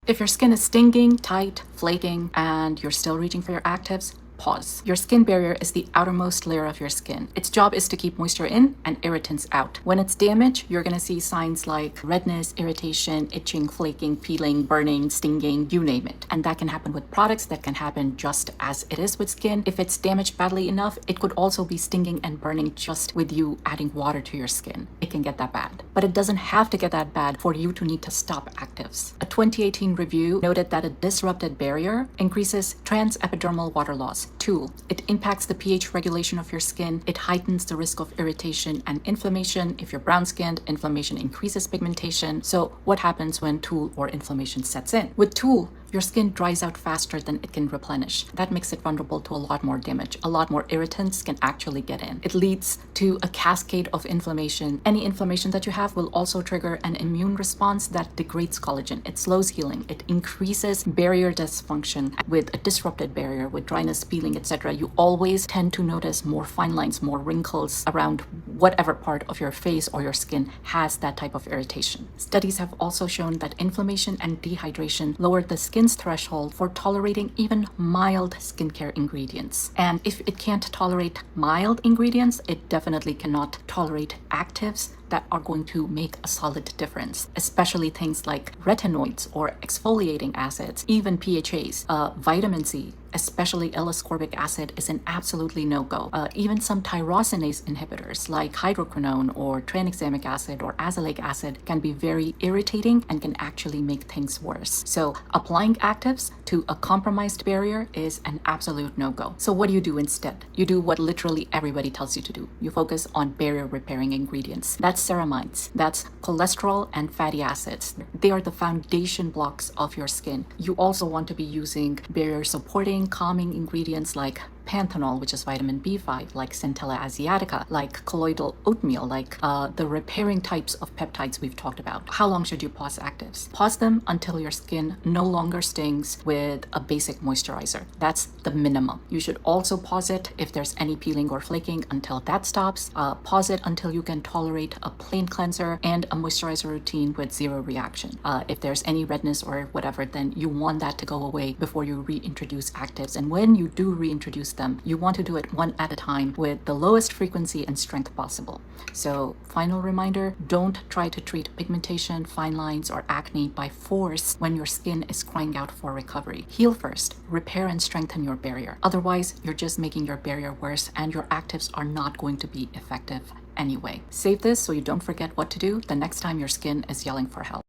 If your skin is stinging, tight, flaking, and you're still reaching for your actives, pause. Your skin barrier is the outermost layer of your skin. Its job is to keep moisture in and irritants out. When it's damaged, you're gonna see signs like redness, irritation, itching, flaking, peeling, burning, stinging, you name it. And that can happen with products, that can happen just as it is with skin. If it's damaged badly enough, it could also be stinging and burning just with you adding water to your skin. It can get that bad. But it doesn't have to get that bad for you to need to stop actives. A 2018 review noted that a disrupted barrier increases transepidermal water loss, TEWL. It impacts the pH regulation of your skin. It heightens the risk of irritation and inflammation. If you're brown-skinned, inflammation increases pigmentation. So what happens when TEWL or inflammation sets in? With TEWL, your skin dries out faster than it can replenish. That makes it vulnerable to a lot more damage. A lot more irritants can actually get in. It leads to a cascade of inflammation. Any inflammation that you have will also trigger an immune response that degrades collagen. It slows healing. It increases barrier dysfunction. With a disrupted barrier, with dryness, peeling, etc., you always tend to notice more fine lines, more wrinkles around whatever part of your face or your skin has that type of irritation. Studies have also shown that inflammation and dehydration lower the skin's threshold for tolerating even mild skincare ingredients. And if it can't tolerate mild ingredients, it definitely cannot tolerate actives that are going to make a solid difference, especially things like retinoids or exfoliating acids, even PHAs, vitamin C, especially L-ascorbic acid is an absolutely no-go. Even some tyrosinase inhibitors like hydroquinone or tranexamic acid or azelaic acid can be very irritating and can actually make things worse. So applying actives to a compromised barrier is an absolute no-go. So what do you do instead? You do what literally everybody tells you to do. You focus on barrier repairing ingredients. That's ceramides. That's cholesterol and fatty acids. They are the foundation blocks of your skin. You also want to be using barrier supporting, calming ingredients like panthenol, which is vitamin B5, like Centella asiatica, like colloidal oatmeal, like the repairing types of peptides we've talked about. How long should you pause actives? Pause them until your skin no longer stings with a basic moisturizer. That's the minimum. You should also pause it if there's any peeling or flaking until that stops. Pause it until you can tolerate a plain cleanser and a moisturizer routine with zero reaction. If there's any redness or whatever, then you want that to go away before you reintroduce actives. And when you do reintroduce them, you want to do it one at a time with the lowest frequency and strength possible. So final reminder, don't try to treat pigmentation, fine lines, or acne by force when your skin is crying out for recovery. Heal first, repair and strengthen your barrier. Otherwise, you're just making your barrier worse and your actives are not going to be effective anyway. Save this so you don't forget what to do the next time your skin is yelling for help.